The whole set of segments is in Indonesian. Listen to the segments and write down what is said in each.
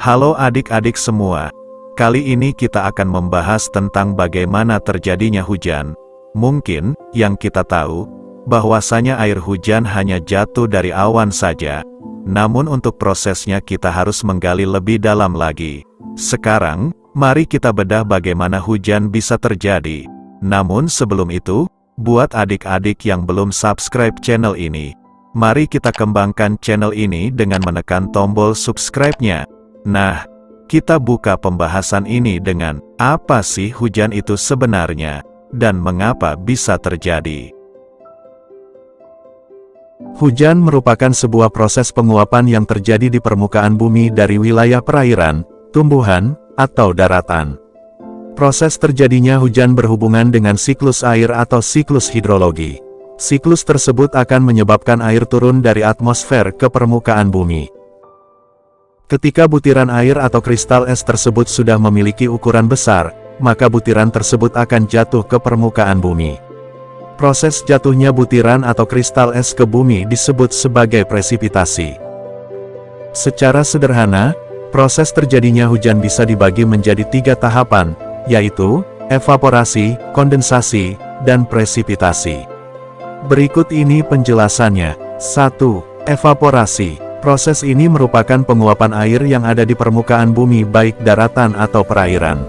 Halo adik-adik semua. Kali ini kita akan membahas tentang bagaimana terjadinya hujan. Mungkin, yang kita tahu, bahwasanya air hujan hanya jatuh dari awan saja. Namun untuk prosesnya kita harus menggali lebih dalam lagi. Sekarang, mari kita bedah bagaimana hujan bisa terjadi. Namun sebelum itu, buat adik-adik yang belum subscribe channel ini, mari kita kembangkan channel ini dengan menekan tombol subscribe-nya. Nah, kita buka pembahasan ini dengan, apa sih hujan itu sebenarnya, dan mengapa bisa terjadi? Hujan merupakan sebuah proses penguapan yang terjadi di permukaan bumi dari wilayah perairan, tumbuhan, atau daratan. Proses terjadinya hujan berhubungan dengan siklus air atau siklus hidrologi. Siklus tersebut akan menyebabkan air turun dari atmosfer ke permukaan bumi. Ketika butiran air atau kristal es tersebut sudah memiliki ukuran besar, maka butiran tersebut akan jatuh ke permukaan bumi. Proses jatuhnya butiran atau kristal es ke bumi disebut sebagai presipitasi. Secara sederhana, proses terjadinya hujan bisa dibagi menjadi 3 tahapan, yaitu evaporasi, kondensasi, dan presipitasi. Berikut ini penjelasannya. 1. Evaporasi. Proses ini merupakan penguapan air yang ada di permukaan bumi baik daratan atau perairan.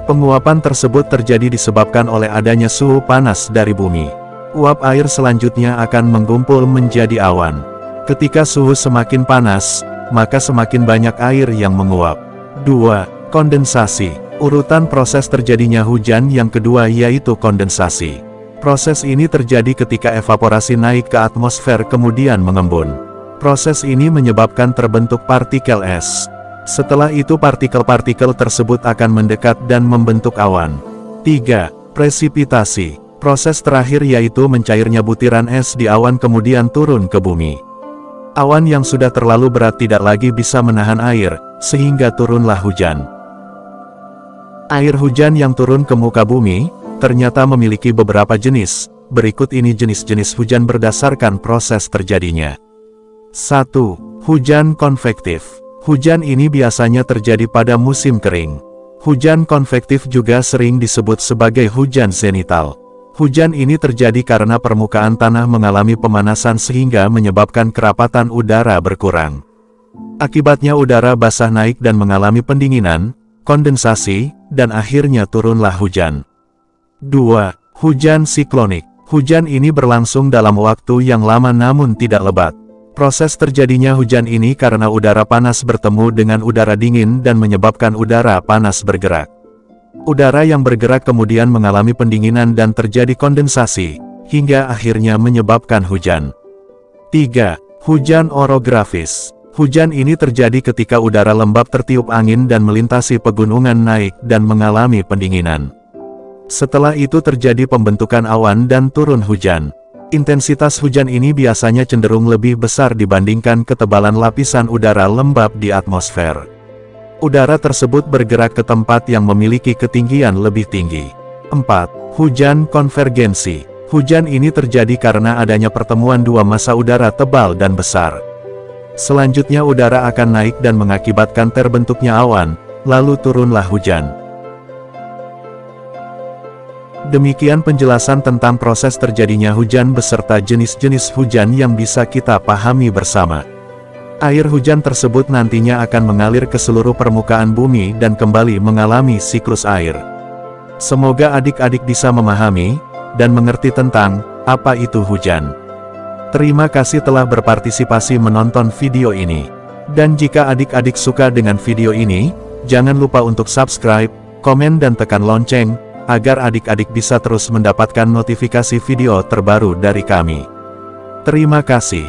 Penguapan tersebut terjadi disebabkan oleh adanya suhu panas dari bumi. Uap air selanjutnya akan menggumpul menjadi awan. Ketika suhu semakin panas, maka semakin banyak air yang menguap. 2. Kondensasi. Urutan proses terjadinya hujan yang kedua yaitu kondensasi. Proses ini terjadi ketika evaporasi naik ke atmosfer kemudian mengembun. Proses ini menyebabkan terbentuk partikel es. Setelah itu partikel-partikel tersebut akan mendekat dan membentuk awan. 3. Presipitasi. Proses terakhir yaitu mencairnya butiran es di awan kemudian turun ke bumi. Awan yang sudah terlalu berat tidak lagi bisa menahan air, sehingga turunlah hujan. Air hujan yang turun ke muka bumi, ternyata memiliki beberapa jenis. Berikut ini jenis-jenis hujan berdasarkan proses terjadinya. 1. Hujan konvektif. Hujan ini biasanya terjadi pada musim kering. Hujan konvektif juga sering disebut sebagai hujan zenital. Hujan ini terjadi karena permukaan tanah mengalami pemanasan sehingga menyebabkan kerapatan udara berkurang. Akibatnya udara basah naik dan mengalami pendinginan, kondensasi, dan akhirnya turunlah hujan. 2. Hujan siklonik. Hujan ini berlangsung dalam waktu yang lama namun tidak lebat. Proses terjadinya hujan ini karena udara panas bertemu dengan udara dingin dan menyebabkan udara panas bergerak. Udara yang bergerak kemudian mengalami pendinginan dan terjadi kondensasi, hingga akhirnya menyebabkan hujan. 3. Hujan orografis. Hujan ini terjadi ketika udara lembab tertiup angin dan melintasi pegunungan naik dan mengalami pendinginan. Setelah itu terjadi pembentukan awan dan turun hujan. Intensitas hujan ini biasanya cenderung lebih besar dibandingkan ketebalan lapisan udara lembab di atmosfer. Udara tersebut bergerak ke tempat yang memiliki ketinggian lebih tinggi. 4. Hujan konvergensi. Hujan ini terjadi karena adanya pertemuan dua massa udara tebal dan besar. Selanjutnya udara akan naik dan mengakibatkan terbentuknya awan, lalu turunlah hujan. Demikian penjelasan tentang proses terjadinya hujan beserta jenis-jenis hujan yang bisa kita pahami bersama. Air hujan tersebut nantinya akan mengalir ke seluruh permukaan bumi dan kembali mengalami siklus air. Semoga adik-adik bisa memahami dan mengerti tentang apa itu hujan. Terima kasih telah berpartisipasi menonton video ini. Dan jika adik-adik suka dengan video ini, jangan lupa untuk subscribe, komen dan tekan lonceng, agar adik-adik bisa terus mendapatkan notifikasi video terbaru dari kami. Terima kasih.